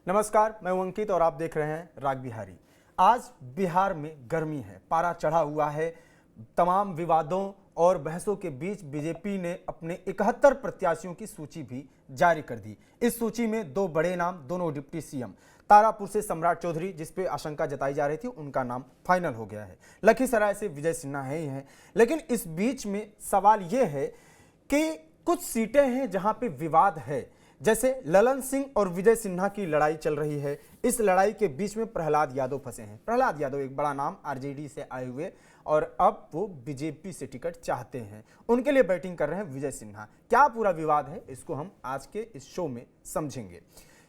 नमस्कार, मैं हूं अंकित और आप देख रहे हैं राग बिहारी। आज बिहार में गर्मी है, पारा चढ़ा हुआ है। तमाम विवादों और बहसों के बीच बीजेपी ने अपने 71 प्रत्याशियों की सूची भी जारी कर दी। इस सूची में दो बड़े नाम, दोनों डिप्टी सीएम। तारापुर से सम्राट चौधरी, जिसपे आशंका जताई जा रही थी, उनका नाम फाइनल हो गया है। लखीसराय से विजय सिन्हा है ही है। लेकिन इस बीच में सवाल यह है कि कुछ सीटें हैं जहां पे विवाद है, जैसे ललन सिंह और विजय सिन्हा की लड़ाई चल रही है। इस लड़ाई के बीच में प्रहलाद यादव फंसे हैं। प्रहलाद यादव एक बड़ा नाम, आरजेडी से आए हुए, और अब वो बीजेपी से टिकट चाहते हैं। उनके लिए बैटिंग कर रहे हैं विजय सिन्हा। क्या पूरा विवाद है, इसको हम आज के इस शो में समझेंगे।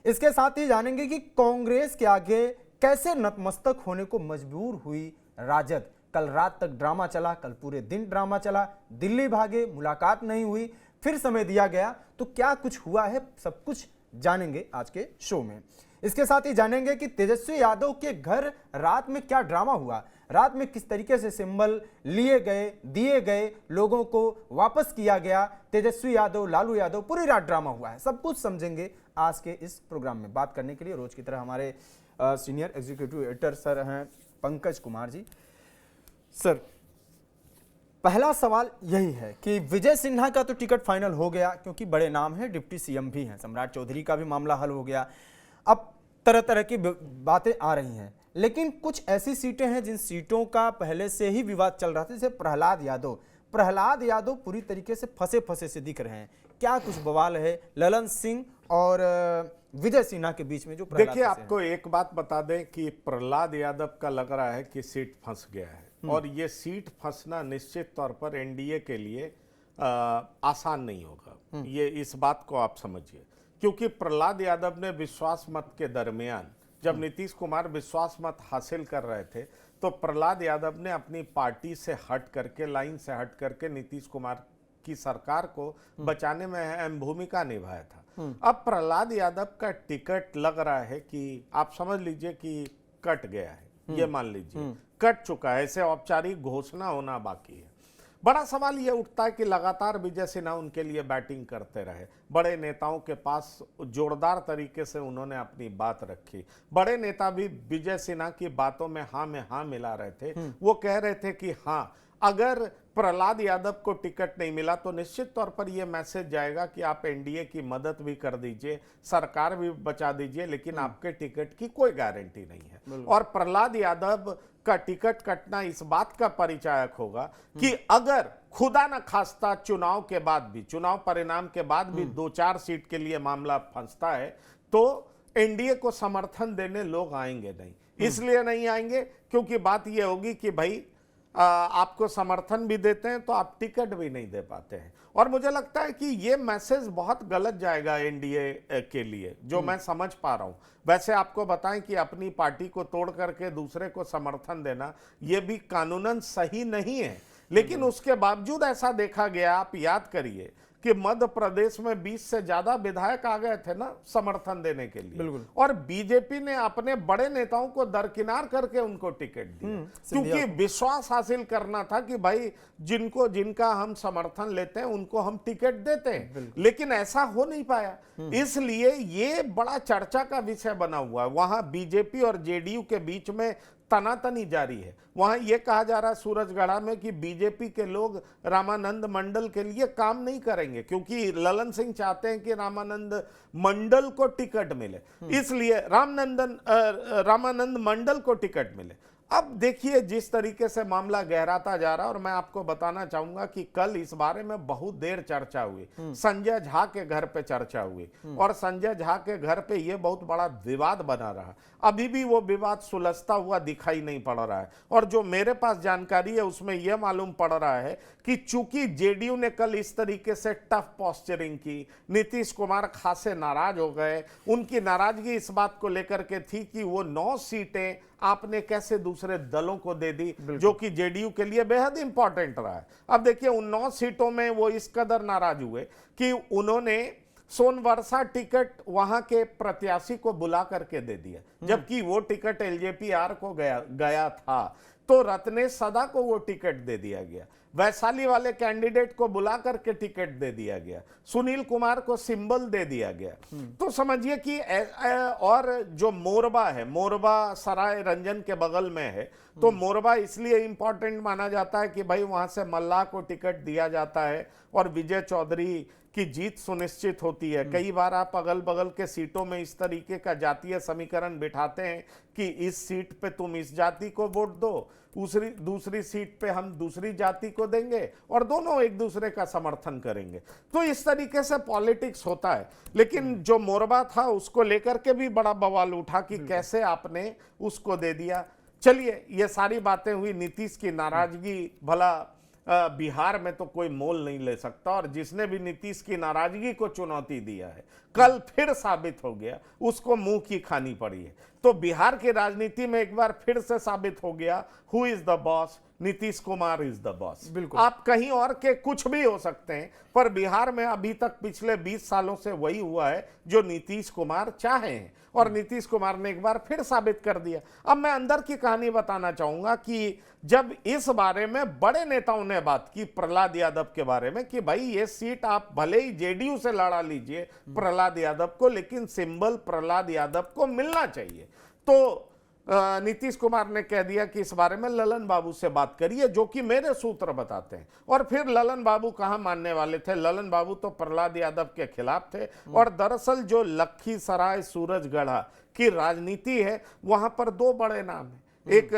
इसके साथ ही जानेंगे कि कांग्रेस के आगे कैसे नतमस्तक होने को मजबूर हुई राजद। कल रात तक ड्रामा चला, कल पूरे दिन ड्रामा चला, दिल्ली भागे, मुलाकात नहीं हुई, फिर समय दिया गया, तो क्या कुछ हुआ है, सब कुछ जानेंगे आज के शो में। इसके साथ ही जानेंगे कि तेजस्वी यादव के घर रात में क्या ड्रामा हुआ, रात में किस तरीके से सिंबल लिए गए, दिए गए, लोगों को वापस किया गया। तेजस्वी यादव, लालू यादव, पूरी रात ड्रामा हुआ है। सब कुछ समझेंगे आज के इस प्रोग्राम में। बात करने के लिए रोज की तरह हमारे सीनियर एग्जीक्यूटिव एडिटर सर हैं पंकज कुमार जी। सर, पहला सवाल यही है कि विजय सिन्हा का तो टिकट फाइनल हो गया, क्योंकि बड़े नाम हैं, डिप्टी सीएम भी हैं। सम्राट चौधरी का भी मामला हल हो गया। अब तरह तरह की बातें आ रही हैं, लेकिन कुछ ऐसी सीटें हैं जिन सीटों का पहले से ही विवाद चल रहा था, जैसे प्रहलाद यादव पूरी तरीके से फंसे फंसे से दिख रहे हैं। क्या कुछ बवाल है ललन सिंह और विजय सिन्हा के बीच में? जो देखिए, आपको एक बात बता दें कि प्रहलाद यादव का लग रहा है कि सीट फंस गया है, और ये सीट फंसना निश्चित तौर पर एनडीए के लिए आसान नहीं होगा। ये इस बात को आप समझिए, क्योंकि प्रहलाद यादव ने विश्वास मत के दरमियान, जब नीतीश कुमार विश्वास मत हासिल कर रहे थे, तो प्रहलाद यादव ने अपनी पार्टी से हट करके, लाइन से हट करके नीतीश कुमार की सरकार को बचाने में अहम भूमिका निभाया था। अब प्रहलाद यादव का टिकट लग रहा है कि आप समझ लीजिए कि कट गया है, ये मान लीजिए कट चुका है, इसे औपचारिक घोषणा होना बाकी है। बड़ा सवाल यह उठता है कि लगातार विजय सिन्हा उनके लिए बैटिंग करते रहे। बड़े नेताओं के पास जोरदार तरीके से उन्होंने अपनी बात रखी। बड़े नेता भी विजय सिन्हा की बातों में हाँ मिला रहे थे। वो कह रहे थे कि हाँ, अगर प्रहलाद यादव को टिकट नहीं मिला तो निश्चित तौर पर यह मैसेज जाएगा कि आप एनडीए की मदद भी कर दीजिए, सरकार भी बचा दीजिए, लेकिन आपके टिकट की कोई गारंटी नहीं है। और प्रहलाद यादव का टिकट कटना इस बात का परिचायक होगा कि अगर खुदा न खास्ता चुनाव के बाद भी, चुनाव परिणाम के बाद भी 2-4 सीट के लिए मामला फंसता है, तो एनडीए को समर्थन देने लोग आएंगे नहीं। इसलिए नहीं आएंगे क्योंकि बात यह होगी कि भाई आपको समर्थन भी देते हैं तो आप टिकट भी नहीं दे पाते हैं। और मुझे लगता है कि ये मैसेज बहुत गलत जाएगा एनडीए के लिए, जो मैं समझ पा रहा हूं। वैसे आपको बताएं कि अपनी पार्टी को तोड़ करके दूसरे को समर्थन देना ये भी कानूनन सही नहीं है, लेकिन उसके बावजूद ऐसा देखा गया। आप याद करिए कि मध्य प्रदेश में 20 से ज्यादा विधायक आ गए थे ना समर्थन देने के लिए, और बीजेपी ने अपने बड़े नेताओं को दरकिनार करके उनको टिकट दिया, क्योंकि विश्वास हासिल करना था कि भाई जिनका हम समर्थन लेते हैं उनको हम टिकट देते हैं। लेकिन ऐसा हो नहीं पाया, इसलिए ये बड़ा चर्चा का विषय बना हुआ है। वहां बीजेपी और जेडीयू के बीच में तनातनी जारी है। वहां यह कहा जा रहा है सूरजगढ़ा में कि बीजेपी के लोग रामानंद मंडल के लिए काम नहीं करेंगे, क्योंकि ललन सिंह चाहते हैं कि रामानंद मंडल को टिकट मिले, इसलिए रामानंद मंडल को टिकट मिले। अब देखिए जिस तरीके से मामला गहराता जा रहा है, और मैं आपको बताना चाहूंगा कि कल इस बारे में बहुत देर चर्चा हुई। संजय झा के घर पे चर्चा हुई, और संजय झा के घर पे ये बहुत बड़ा विवाद बना रहा। अभी भी वो विवाद सुलझता हुआ दिखाई नहीं पड़ रहा है, और जो मेरे पास जानकारी है उसमें यह मालूम पड़ रहा है कि चूंकि जेडीयू ने कल इस तरीके से टफ पोस्चरिंग की, नीतीश कुमार खासे नाराज हो गए। उनकी नाराजगी इस बात को लेकर के थी कि वो 9 सीटें आपने कैसे दूसरे दलों को दे दी, जो कि जेडीयू के लिए बेहद इंपॉर्टेंट रहा है। अब देखिए उन 9 सीटों में वो इस कदर नाराज हुए कि उन्होंने सोनवर्षा टिकट वहां के प्रत्याशी को बुला करके दे दिया, जबकि वो टिकट एलजेपीआर को गया था। तो रत्नेश सदा को वो टिकट दे दिया गया, वैशाली वाले कैंडिडेट को बुला करके टिकट दे दिया गया, सुनील कुमार को सिंबल दे दिया गया। तो समझिए कि और जो मोरबा है, मोरबा सराय रंजन के बगल में है, तो मोरबा इसलिए इंपॉर्टेंट माना जाता है कि भाई वहां से मल्लाह को टिकट दिया जाता है और विजय चौधरी की जीत सुनिश्चित होती है। कई बार आप अगल बगल के सीटों में इस तरीके का जातीय समीकरण बिठाते हैं कि इस सीट पे तुम इस जाति को वोट दो, दूसरी सीट पे हम दूसरी जाति को देंगे और दोनों एक दूसरे का समर्थन करेंगे। तो इस तरीके से पॉलिटिक्स होता है। लेकिन जो मोरबा था उसको लेकर के भी बड़ा बवाल उठा कि कैसे आपने उसको दे दिया। चलिए, ये सारी बातें हुई। नीतीश की नाराजगी भला बिहार में तो कोई मोल नहीं ले सकता, और जिसने भी नीतीश की नाराजगी को चुनौती दिया है कल फिर साबित हो गया, उसको मुंह की खानी पड़ी है। तो बिहार की राजनीति में एक बार फिर से साबित हो गया who is the boss, Nitish Kumar is the boss. आप कहीं और के कुछ भी हो सकते हैं, पर बिहार में अभी तक पिछले 20 सालों से वही हुआ है जो नीतीश कुमार चाहे हैं, और नीतीश कुमार ने एक बार फिर साबित कर दिया। अब मैं अंदर की कहानी बताना चाहूंगा कि जब इस बारे में बड़े नेताओं ने बात की प्रहलाद यादव के बारे में कि भाई ये सीट आप भले ही जेडीयू से लड़ा लीजिए प्रहलाद यादव को, लेकिन सिंबल प्रहलाद यादव को मिलना चाहिए, तो नीतीश कुमार ने कह दिया कि इस बारे में ललन बाबू से बात करिए, जो कि मेरे सूत्र बताते हैं। और फिर ललन बाबू कहां मानने वाले थे, ललन बाबू तो प्रहलाद यादव के खिलाफ थे। और दरअसल जो लखीसराय सूरजगढ़ की राजनीति है वहां पर दो बड़े नाम हैं, एक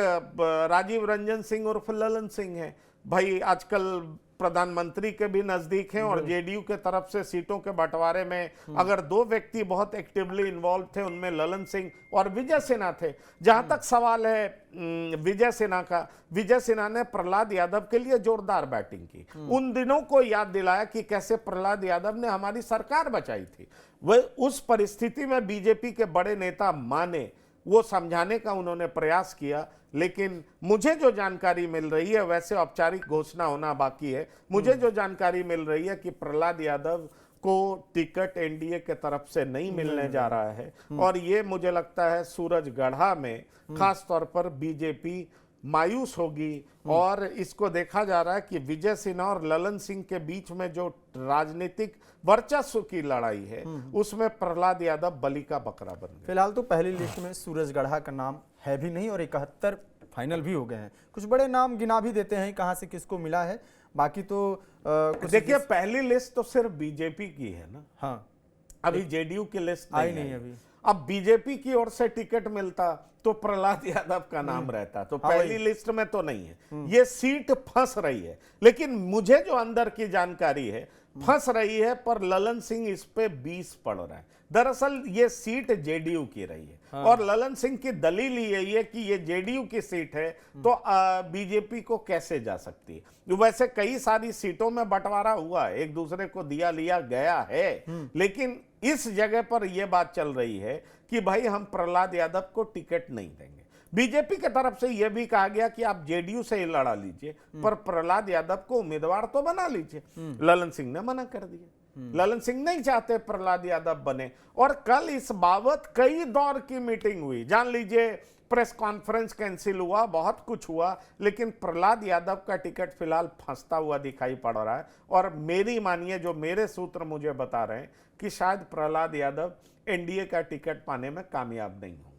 राजीव रंजन सिंह उर्फ ललन सिंह है, भाई आजकल प्रधानमंत्री के भी नजदीक हैं, और जेडीयू के तरफ से सीटों के बंटवारे में अगर दो व्यक्ति बहुत एक्टिवली इन्वॉल्व थे उनमें ललन सिंह और विजय सिन्हा थे। जहां तक सवाल है विजय सिन्हा का, विजय सिन्हा ने प्रहलाद यादव के लिए जोरदार बैटिंग की, उन दिनों को याद दिलाया कि कैसे प्रहलाद यादव ने हमारी सरकार बचाई थी। वह उस परिस्थिति में बीजेपी के बड़े नेता माने, वो समझाने का उन्होंने प्रयास किया। लेकिन मुझे जो जानकारी मिल रही है, वैसे औपचारिक घोषणा होना बाकी है, मुझे जो जानकारी मिल रही है कि प्रहलाद यादव को टिकट एनडीए के तरफ से नहीं मिलने जा रहा है, और ये मुझे लगता है सूरजगढ़ा में खास तौर पर बीजेपी मायूस होगी। और इसको देखा जा रहा है कि विजय सिन्हा और ललन सिंह के बीच में जो राजनीतिक वर्चस्व की लड़ाई है उसमें प्रहलाद यादव बलि का बकरा बन गया। फिलहाल तो पहली लिस्ट में सूरजगढ़ा का नाम है भी नहीं, और 71 फाइनल भी हो गए हैं। कुछ बड़े नाम गिना भी देते हैं कहां से किसको मिला है, बाकी तो देखिए पहली लिस्ट तो सिर्फ बीजेपी की है ना। हाँ, अभी जेडीयू की लिस्ट आई नहीं अभी। अब बीजेपी की ओर से टिकट मिलता तो प्रहलाद यादव का नाम रहता, तो पहली लिस्ट में तो नहीं है। ये सीट फंस रही है, लेकिन मुझे जो अंदर की जानकारी है फंस रही है, पर ललन सिंह इस पे 20 पड़ रहा है। दरअसल ये सीट जेडीयू की रही है, और ललन सिंह की दलील यही है कि ये जेडीयू की सीट है तो बीजेपी को कैसे जा सकती है। वैसे कई सारी सीटों में बंटवारा हुआ है, एक दूसरे को दिया लिया गया है, लेकिन इस जगह पर यह बात चल रही है कि भाई हम प्रहलाद यादव को टिकट नहीं देंगे। बीजेपी की तरफ से यह भी कहा गया कि आप जेडीयू से ही लड़ा लीजिए, पर प्रहलाद यादव को उम्मीदवार तो बना लीजिए। ललन सिंह ने मना कर दिया, ललन सिंह नहीं चाहते प्रहलाद यादव बने। और कल इस बाबत कई दौर की मीटिंग हुई, जान लीजिए प्रेस कॉन्फ्रेंस कैंसिल हुआ, बहुत कुछ हुआ, लेकिन प्रहलाद यादव का टिकट फिलहाल फंसता हुआ दिखाई पड़ रहा है। और मेरी मानिए, जो मेरे सूत्र मुझे बता रहे हैं कि शायद प्रहलाद यादव एनडीए का टिकट पाने में कामयाब नहीं होंगे।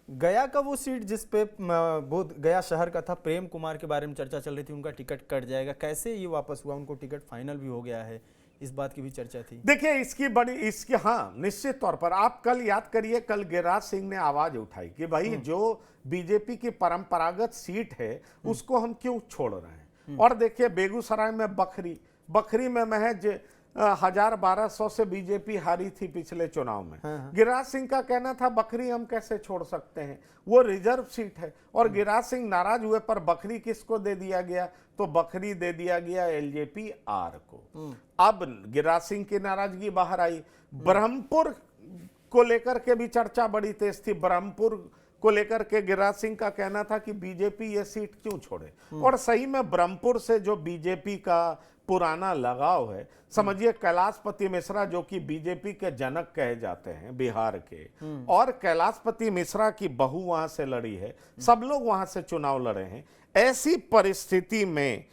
गया का वो सीट जिस पे बोध गया शहर का था, प्रेम कुमार के बारे में चर्चा चल रही थी, उनका टिकट कट जाएगा, कैसे ये वापस हुआ, उनको टिकट फाइनल भी हो गया है, इस बात की भी चर्चा थी। देखिए इसकी हाँ निश्चित तौर पर आप कल याद करिए, कल गिरिराज सिंह ने आवाज उठाई कि भाई जो बीजेपी की परंपरागत सीट है उसको हम क्यों छोड़ रहे हैं। और देखिए बेगूसराय में बखरी में महज 1000-1200 से बीजेपी हारी थी पिछले चुनाव में। गिरिराज सिंह का कहना था बखरी हम कैसे छोड़ सकते हैं, वो रिजर्व सीट है। और गिरिराज सिंह नाराज हुए, पर बखरी किसको दे दिया गया, तो बखरी दे दिया गया एलजेपी आर को। अब गिरिराज सिंह की नाराजगी बाहर आई। ब्रह्मपुर को लेकर के भी चर्चा बड़ी तेज थी। ब्रह्मपुर को लेकर के गिरिराज सिंह का कहना था कि बीजेपी ये सीट क्यों छोड़े। और सही में ब्रह्मपुर से जो बीजेपी का पुराना लगाव है। समझिए कैलाशपति मिश्रा जो कि बीजेपी के जनक कहे जाते हैं बिहार के, और कैलाशपति मिश्रा की बहू वहां से लड़ी है, सब लोग वहां से चुनाव लड़े हैं। ऐसी परिस्थिति में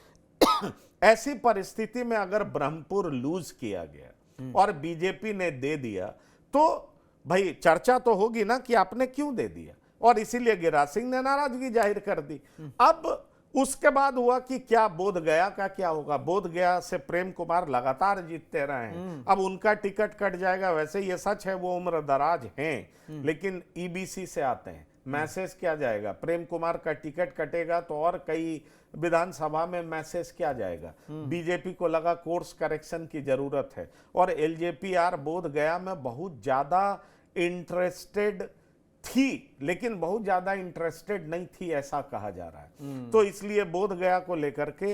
ऐसी परिस्थिति में अगर ब्रह्मपुर लूज किया गया और बीजेपी ने दे दिया तो भाई चर्चा तो होगी ना कि आपने क्यों दे दिया, और इसीलिए गिरिराज सिंह ने नाराजगी जाहिर कर दी। अब उसके बाद हुआ कि क्या बोध गया का क्या होगा। बोध गया से प्रेम कुमार लगातार जीतते रहे हैं, अब उनका टिकट कट जाएगा। वैसे ये सच है वो उम्र दराज हैं, लेकिन ईबीसी से आते हैं, मैसेज क्या जाएगा। प्रेम कुमार का टिकट कटेगा तो और कई विधानसभा में मैसेज क्या जाएगा। बीजेपी को लगा कोर्स करेक्शन की जरूरत है, और एलजेपीआर बोध गया में बहुत ज्यादा इंटरेस्टेड थी, लेकिन बहुत ज्यादा इंटरेस्टेड नहीं थी ऐसा कहा जा रहा है। तो इसलिए बोध गया को लेकर के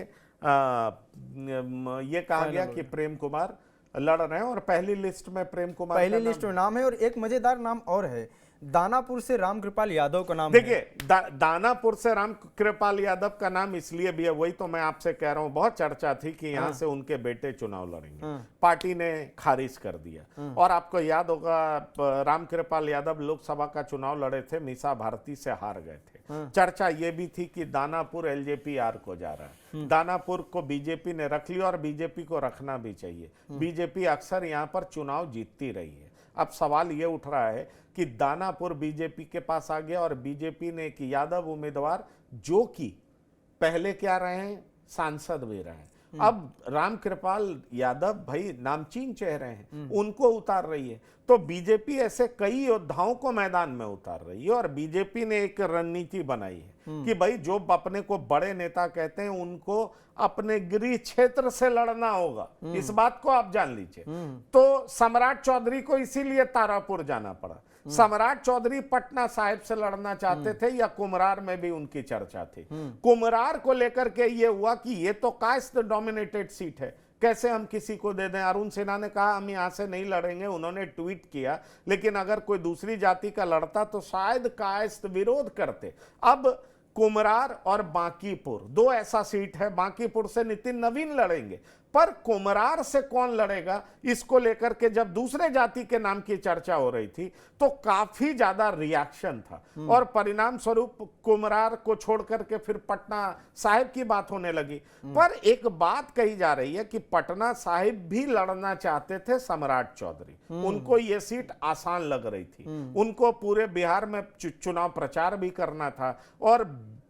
ये कहा गया कि प्रेम कुमार लड़ रहे हैं, और पहली लिस्ट में प्रेम कुमार पहली लिस्ट में नाम है। और एक मजेदार नाम और है, दानापुर से रामकृपाल यादव का नाम। देखिए दानापुर से रामकृपाल यादव का नाम इसलिए भी है, वही तो मैं आपसे कह रहा हूं, बहुत चर्चा थी कि यहां से उनके बेटे चुनाव लड़ेंगे, पार्टी ने खारिज कर दिया। और आपको याद होगा रामकृपाल यादव लोकसभा का चुनाव लड़े थे, मीसा भारती से हार गए थे। चर्चा ये भी थी कि दानापुर एलजेपीआर को जा रहा है, दानापुर को बीजेपी ने रख लिया और बीजेपी को रखना भी चाहिए। बीजेपी अक्सर यहां पर चुनाव जीतती रही है। अब सवाल ये उठ रहा है कि दानापुर बीजेपी के पास आ गया, और बीजेपी ने एक यादव उम्मीदवार जो कि पहले क्या रहे हैं, सांसद भी रहे हैं, अब रामकृपाल यादव भाई नामचीन चेहरे हैं, उनको उतार रही है। तो बीजेपी ऐसे कई योद्धाओं को मैदान में उतार रही है, और बीजेपी ने एक रणनीति बनाई है कि भाई जो अपने को बड़े नेता कहते हैं उनको अपने गृह क्षेत्र से लड़ना होगा। इस बात को आप जान लीजिए। तो सम्राट चौधरी को इसीलिए तारापुर जाना पड़ा। सम्राट चौधरी पटना साहिब से लड़ना चाहते थे, या कुमरार में भी उनकी चर्चा थी। कुमरार को लेकर के ये हुआ कि ये तो कास्ट डोमिनेटेड सीट है, कैसे हम किसी को दे दें। अरुण सिन्हा ने कहा हम यहां से नहीं लड़ेंगे, उन्होंने ट्वीट किया, लेकिन अगर कोई दूसरी जाति का लड़ता तो शायद कायस्थ विरोध करते। अब कुमरार और बांकीपुर दो ऐसा सीट है, बांकीपुर से नितिन नवीन लड़ेंगे, पर कुमरार से कौन लड़ेगा इसको लेकर के जब दूसरे जाति के नाम की चर्चा हो रही थी तो काफी ज्यादा रिएक्शन था, और परिणाम स्वरूप कुमरार को छोड़ करके फिर पटना साहिब की बात होने लगी। पर एक बात कही जा रही है कि पटना साहिब भी लड़ना चाहते थे सम्राट चौधरी, उनको ये सीट आसान लग रही थी, उनको पूरे बिहार में चुनाव प्रचार भी करना था, और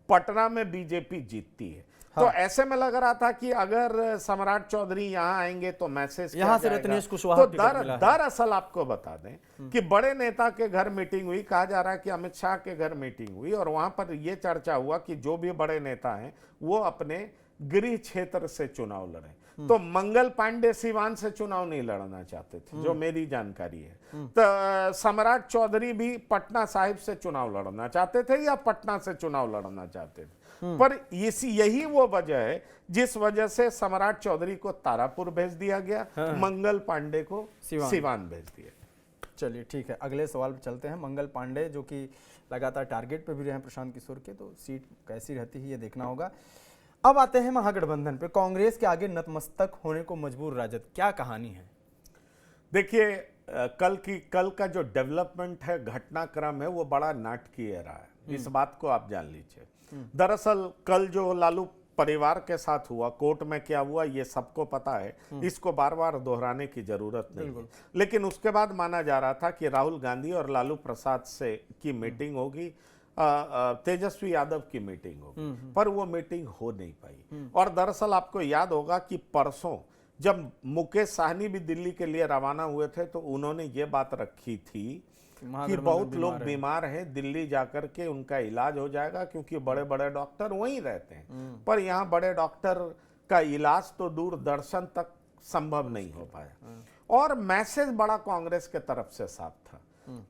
पटना में बीजेपी जीतती है। हाँ। तो ऐसे में लग रहा था कि अगर सम्राट चौधरी यहाँ आएंगे तो मैसेज यहाँ से रत्नेश कुशवाहा तो दरअसल आपको बता दें कि बड़े नेता के घर मीटिंग हुई, कहा जा रहा है कि अमित शाह के घर मीटिंग हुई, और वहां पर यह चर्चा हुआ कि जो भी बड़े नेता हैं वो अपने गृह क्षेत्र से चुनाव लड़े। तो मंगल पांडे सिवान से चुनाव नहीं लड़ना चाहते थे, जो मेरी जानकारी है। तो सम्राट चौधरी भी पटना साहिब से चुनाव लड़ना चाहते थे, या पटना से चुनाव लड़ना चाहते थे। पर यही वो वजह है जिस वजह से सम्राट चौधरी को तारापुर भेज दिया गया, मंगल पांडे को सिवान भेज दिया। चलिए ठीक है, अगले सवाल पे चलते हैं। मंगल पांडे जो कि लगातार टारगेट पे भी रहे हैं प्रशांत किशोर के, तो सीट कैसी रहती है ये देखना होगा। अब आते हैं महागठबंधन पे। कांग्रेस के आगे नतमस्तक होने को मजबूर राजद, क्या कहानी है? देखिए कल का जो डेवलपमेंट है, घटनाक्रम है, वो बड़ा नाटकीय रहा है, इस बात को आप जान लीजिए। दरअसल कल जो लालू परिवार के साथ हुआ, कोर्ट में क्या हुआ ये सबको पता है, इसको बार बार दोहराने की जरूरत नहीं है। लेकिन उसके बाद माना जा रहा था कि राहुल गांधी और लालू प्रसाद से की मीटिंग होगी, तेजस्वी यादव की मीटिंग होगी, पर वो मीटिंग हो नहीं पाई। और दरअसल आपको याद होगा कि परसों जब मुकेश साहनी भी दिल्ली के लिए रवाना हुए थे तो उन्होंने ये बात रखी थी कि बहुत लोग बीमार हैं, दिल्ली जाकर के उनका इलाज हो जाएगा, क्योंकि बड़े बड़े डॉक्टर वहीं रहते हैं। पर यहाँ बड़े डॉक्टर का इलाज तो दूरदर्शन तक संभव नहीं हो पाया। और मैसेज बड़ा कांग्रेस के तरफ से साफ था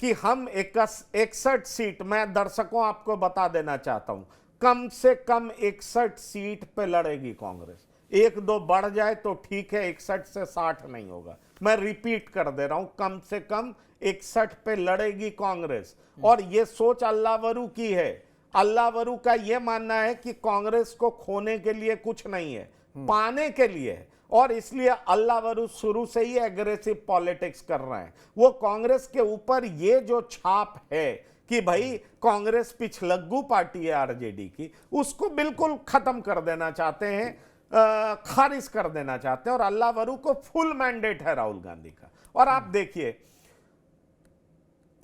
कि हम 61 सीट, मैं दर्शकों आपको बता देना चाहता हूं, कम से कम 61 सीट पे लड़ेगी कांग्रेस। एक दो बढ़ जाए तो ठीक है, 61 से 60 नहीं होगा। मैं रिपीट कर दे रहा हूं, कम से कम 61 पे लड़ेगी कांग्रेस। और ये सोच अल्लावरू की है। अल्लावरू का यह मानना है कि कांग्रेस को खोने के लिए कुछ नहीं है, पाने के लिए है। और इसलिए अल्लावरू शुरू से ही एग्रेसिव पॉलिटिक्स कर रहे हैं। वो कांग्रेस के ऊपर ये जो छाप है कि भाई कांग्रेस पिछलग्गू पार्टी है आरजेडी की, उसको बिल्कुल खत्म कर देना चाहते हैं, खारिज कर देना चाहते हैं। और अल्लावरू को फुल मैंडेट है राहुल गांधी का। और आप देखिए,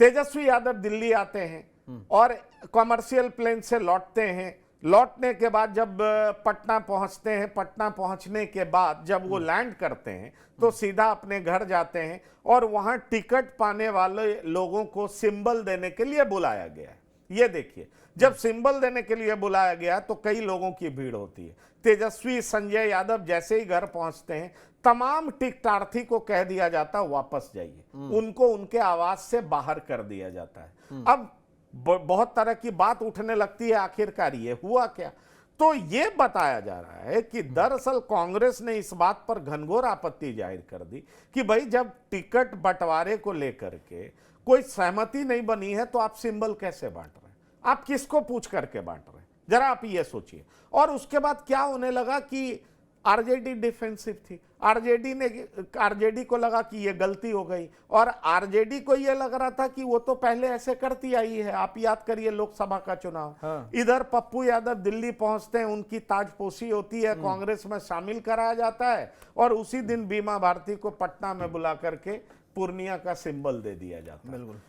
तेजस्वी यादव दिल्ली आते हैं और कॉमर्शियल प्लेन से लौटते हैं। लौटने के बाद जब पटना पहुंचते हैं, पटना पहुंचने के बाद जब वो लैंड करते हैं तो सीधा अपने घर जाते हैं और वहां टिकट पाने वाले लोगों को सिंबल देने के लिए बुलाया गया है। ये देखिए, जब सिंबल देने के लिए बुलाया गया तो कई लोगों की भीड़ होती है। तेजस्वी संजय यादव जैसे ही घर पहुंचते हैं, तमाम टिकटार्थी को कह दिया जाता है वापस जाइए, उनको उनके आवास से बाहर कर दिया जाता है। अब बहुत तरह की बात उठने लगती है, आखिरकार ये हुआ क्या? तो ये बताया जा रहा है कि दरअसल कांग्रेस ने इस बात पर घनघोर आपत्ति जाहिर कर दी कि भाई जब टिकट बंटवारे को लेकर के कोई सहमति नहीं बनी है तो आप सिंबल कैसे बांट रहे हैं? आप किसको पूछ करके बांट रहे हैं? जरा आप ये सोचिए। और उसके बाद क्या होने लगा कि आरजेडी डिफेंसिव थी। आरजेडी को लगा कि ये गलती हो गई, और आरजेडी को ये लग रहा था कि वो तो पहले ऐसे करती आई है। आप याद करिए लोकसभा का चुनाव। हाँ। इधर पप्पू यादव दिल्ली पहुंचते हैं, उनकी ताजपोशी होती है, कांग्रेस में शामिल कराया जाता है और उसी दिन बीमा भारती को पटना में बुला करके पूर्णिया का सिंबल दे दिया जाता है। बिल्कुल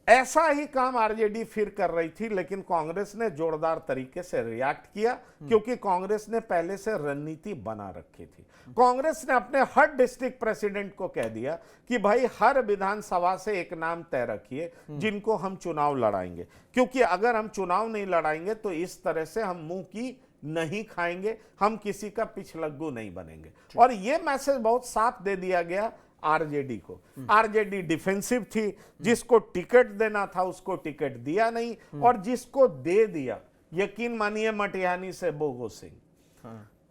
ऐसा ही काम आरजेडी फिर कर रही थी, लेकिन कांग्रेस ने जोरदार तरीके से रिएक्ट किया क्योंकि कांग्रेस ने पहले से रणनीति बना रखी थी। कांग्रेस ने अपने हर डिस्ट्रिक्ट प्रेसिडेंट को कह दिया कि भाई हर विधानसभा से एक नाम तय रखिए जिनको हम चुनाव लड़ाएंगे, क्योंकि अगर हम चुनाव नहीं लड़ाएंगे तो इस तरह से हम मुंह की नहीं खाएंगे, हम किसी का पिछलग्गू नहीं बनेंगे। और यह मैसेज बहुत साफ दे दिया गया आरजेडी को। आरजेडी डिफेंसिव थी, जिसको टिकट देना था उसको टिकट दिया नहीं, और जिसको दे दिया, यकीन मानिए मटिहानी से बोगो सिंह,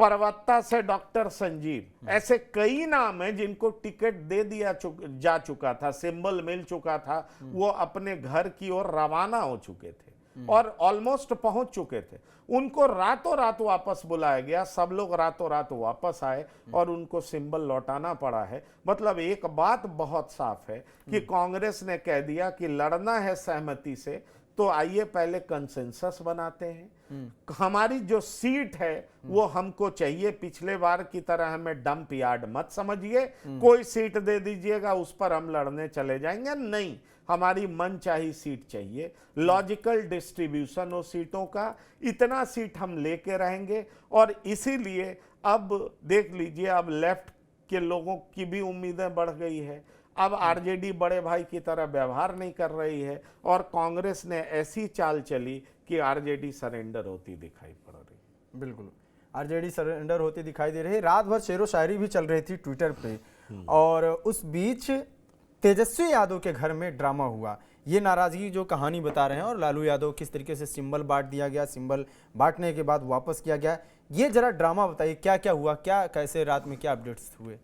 परवत्ता से डॉक्टर संजीव, ऐसे कई नाम हैं जिनको टिकट दे दिया जा चुका था, सिंबल मिल चुका था, वो अपने घर की ओर रवाना हो चुके थे और ऑलमोस्ट पहुंच चुके थे। उनको रातों रात वापस बुलाया गया, सब लोग रातों रात वापस आए और उनको सिंबल लौटाना पड़ा है। मतलब एक बात बहुत साफ है कि कांग्रेस ने कह दिया कि लड़ना है सहमति से तो आइए पहले कंसेंसस बनाते हैं, हमारी जो सीट है वो हमको चाहिए, पिछले बार की तरह हमें डंप यार्ड मत समझिए, कोई सीट दे दीजिएगा उस पर हम लड़ने चले जाएंगे, नहीं, हमारी मनचाही सीट चाहिए, लॉजिकल डिस्ट्रीब्यूशन हो सीटों का, इतना सीट हम लेके रहेंगे। और इसीलिए अब देख लीजिए, अब लेफ्ट के लोगों की भी उम्मीदें बढ़ गई है। अब आरजेडी बड़े भाई की तरह व्यवहार नहीं कर रही है और कांग्रेस ने ऐसी चाल चली कि आरजेडी सरेंडर होती दिखाई पड़ रही। बिल्कुल, आरजेडी सरेंडर होती दिखाई दे रही है। रात भर शेरो शायरी भी चल रही थी ट्विटर पे, और उस बीच तेजस्वी यादव के घर में ड्रामा हुआ। ये नाराजगी जो कहानी बता रहे हैं, और लालू यादव किस तरीके से सिंबल बांट दिया गया, सिंबल बांटने के बाद वापस किया गया, ये जरा ड्रामा बताइए, क्या क्या हुआ, क्या कैसे रात में क्या अपडेट्स हुए?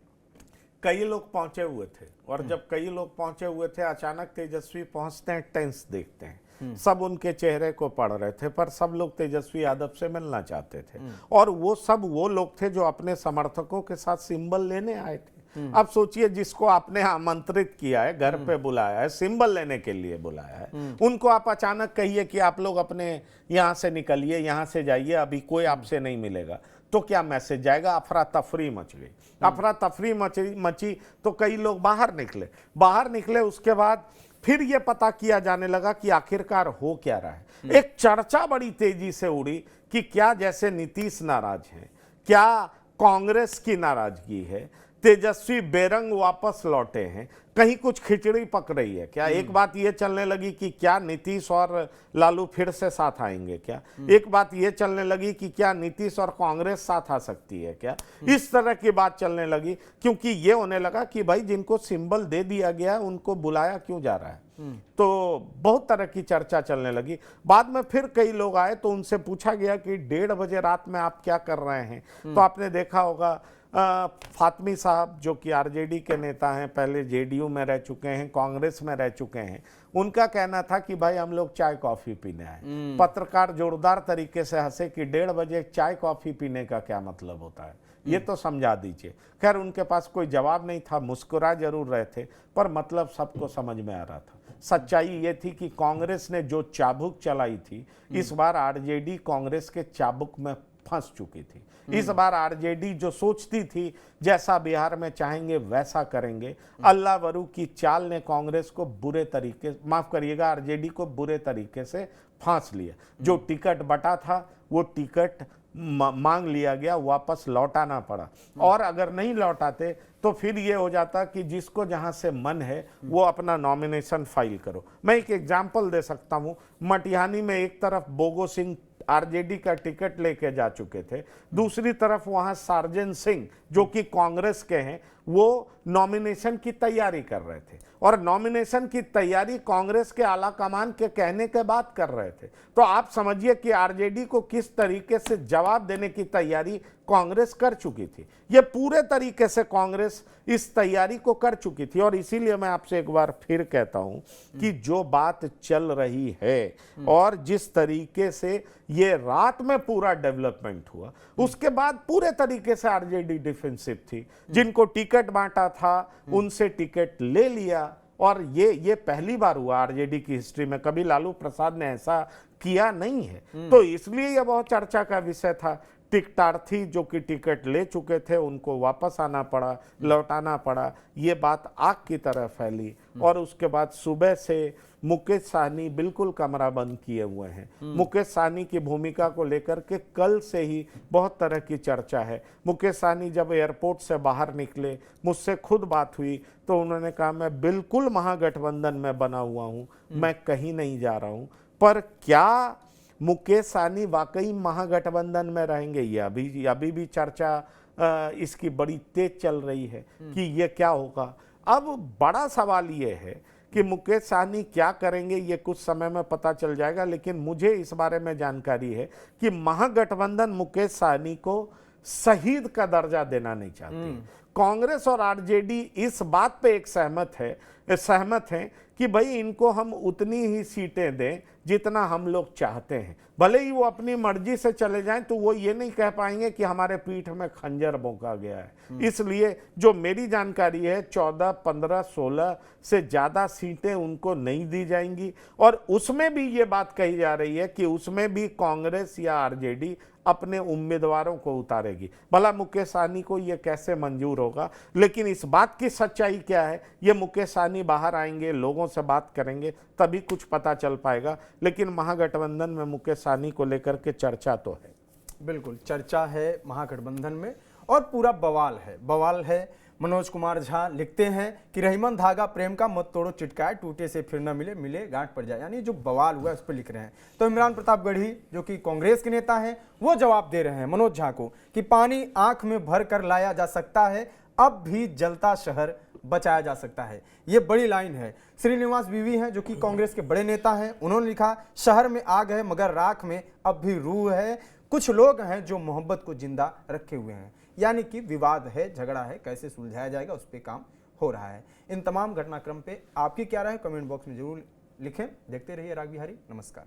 कई लोग पहुंचे हुए थे, और जब कई लोग पहुंचे हुए थे, अचानक तेजस्वी पहुंचते हैं, टेंस देखते हैं, सब उनके चेहरे को पढ़ रहे थे, पर सब लोग तेजस्वी यादव से मिलना चाहते थे। और वो सब वो लोग थे जो अपने समर्थकों के साथ सिंबल लेने आए थे। अब सोचिए, जिसको आपने आमंत्रित किया है, घर पे बुलाया है, सिंबल लेने के लिए बुलाया है, उनको आप अचानक कहिए कि आप लोग अपने यहां से निकलिए, यहां से जाइए, अभी कोई आपसे नहीं मिलेगा, तो क्या मैसेज जाएगा? अफरा तफरी मच गई। अफरा तफरी मची तो कई लोग बाहर निकले। उसके बाद फिर ये पता किया जाने लगा कि आखिरकार हो क्या रहा है। एक चर्चा बड़ी तेजी से उड़ी कि क्या जैसे नीतीश नाराज है, क्या कांग्रेस की नाराजगी है, तेजस्वी बेरंग वापस लौटे हैं, कहीं कुछ खिचड़ी पक रही है क्या? एक बात ये चलने लगी कि क्या नीतीश और लालू फिर से साथ आएंगे क्या? एक बात ये चलने लगी कि क्या नीतीश और कांग्रेस साथ आ सकती है क्या? इस तरह की बात चलने लगी, क्योंकि ये होने लगा कि भाई जिनको सिंबल दे दिया गया है उनको बुलाया क्यों जा रहा है। तो बहुत तरह की चर्चा चलने लगी। बाद में फिर कई लोग आए तो उनसे पूछा गया कि 1:30 बजे रात में आप क्या कर रहे हैं? तो आपने देखा होगा फातमी साहब जो कि आरजेडी के नेता हैं, पहले जेडीयू में रह चुके हैं, कांग्रेस में रह चुके हैं, उनका कहना था कि भाई हम लोग चाय कॉफी पीने आए। पत्रकार जोरदार तरीके से हंसे कि 1:30 बजे चाय कॉफी पीने का क्या मतलब होता है, ये तो समझा दीजिए। खैर उनके पास कोई जवाब नहीं था, मुस्कुरा जरूर रहे थे, पर मतलब सबको समझ में आ रहा था। सच्चाई ये थी कि कांग्रेस ने जो चाबुक चलाई थी, इस बार आरजेडी कांग्रेस के चाबुक में फंस चुकी थी। इस बार आरजेडी जो सोचती थी जैसा बिहार में चाहेंगे वैसा करेंगे, अल्लाह वरू की चाल ने कांग्रेस को बुरे तरीके, माफ करिएगा, आरजेडी को बुरे तरीके से फांस लिया। जो टिकट बटा था वो टिकट मांग लिया गया, वापस लौटाना पड़ा। और अगर नहीं लौटाते तो फिर ये हो जाता कि जिसको जहां से मन है वो अपना नॉमिनेशन फाइल करो। मैं एक एग्जांपल दे सकता हूं, मटिहानी में एक तरफ बोगो सिंह आरजेडी का टिकट लेके जा चुके थे, दूसरी तरफ वहां सार्जन सिंह जो कि कांग्रेस के हैं वो नॉमिनेशन की तैयारी कर रहे थे, और नॉमिनेशन की तैयारी कांग्रेस के आला कमान के कहने के बाद कर रहे थे। तो आप समझिए कि आरजेडी को किस तरीके से जवाब देने की तैयारी कांग्रेस कर चुकी थी। ये पूरे तरीके से कांग्रेस इस तैयारी को कर चुकी थी। और इसीलिए मैं आपसे एक बार फिर कहता हूं कि जो बात चल रही है और जिस तरीके से ये रात में पूरा डेवलपमेंट हुआ, उसके बाद पूरे तरीके से आरजेडी डिफेंसिव थी। जिनको टिकट बांटा था उनसे टिकट ले लिया, और ये पहली बार हुआ आरजेडी की हिस्ट्री में, कभी लालू प्रसाद ने ऐसा किया नहीं है। तो इसलिए यह बहुत चर्चा का विषय था। टिकटार्थी जो कि टिकट ले चुके थे उनको वापस आना पड़ा, लौटाना पड़ा, ये बात आग की तरह फैली। और उसके बाद सुबह से मुकेश सहनी बिल्कुल कमरा बंद किए हुए हैं। मुकेश सहनी की भूमिका को लेकर के कल से ही बहुत तरह की चर्चा है। मुकेश सहनी जब एयरपोर्ट से बाहर निकले, मुझसे खुद बात हुई, तो उन्होंने कहा मैं बिल्कुल महागठबंधन में बना हुआ हूं, मैं कहीं नहीं जा रहा हूं। पर क्या मुकेश सहनी वाकई महागठबंधन में रहेंगे, ये अभी भी चर्चा इसकी बड़ी तेज चल रही है कि ये क्या होगा। अब बड़ा सवाल ये है कि मुकेश सहनी क्या करेंगे, ये कुछ समय में पता चल जाएगा। लेकिन मुझे इस बारे में जानकारी है कि महागठबंधन मुकेश सहनी को शहीद का दर्जा देना नहीं चाहती। कांग्रेस और आरजेडी इस बात पे एक सहमत हैं कि भाई इनको हम उतनी ही सीटें दें जितना हम लोग चाहते हैं। भले ही वो अपनी मर्जी से चले जाएं तो वो ये नहीं कह पाएंगे कि हमारे पीठ में खंजर भोंका गया है। इसलिए जो मेरी जानकारी है 14, 15, 16 से ज्यादा सीटें उनको नहीं दी जाएंगी। और उसमें भी ये बात कही जा रही है कि उसमें भी कांग्रेस या आरजेडी अपने उम्मीदवारों को उतारेगी। भला मुकेश सहनी को यह कैसे मंजूर होगा, लेकिन इस बात की सच्चाई क्या है, ये मुकेश सहनी बाहर आएंगे, लोगों से बात करेंगे, तभी कुछ पता चल पाएगा। लेकिन महागठबंधन में मुकेश सहनी को लेकर के चर्चा तो है, बिल्कुल चर्चा है महागठबंधन में, और पूरा बवाल है। मनोज कुमार झा लिखते हैं कि रहीमन धागा प्रेम का मत तोड़ो चिटकाए, टूटे से फिर न मिले, मिले गांठ पड़ जाए। यानी जो बवाल हुआ है उस पर लिख रहे हैं। तो इमरान प्रताप गढ़ी जो कि कांग्रेस के नेता हैं, वो जवाब दे रहे हैं मनोज झा को कि पानी आंख में भर कर लाया जा सकता है, अब भी जलता शहर बचाया जा सकता है। ये बड़ी लाइन है। श्रीनिवास बीवी हैं जो कि कांग्रेस के बड़े नेता हैं, उन्होंने लिखा शहर में आग है मगर राख में अब भी रूह है, कुछ लोग हैं जो मोहब्बत को जिंदा रखे हुए हैं। यानी कि विवाद है, झगड़ा है, कैसे सुलझाया जाएगा उस पर काम हो रहा है। इन तमाम घटनाक्रम पे आपकी क्या राय है, कमेंट बॉक्स में जरूर लिखें। देखते रहिए राग बिहारी। नमस्कार।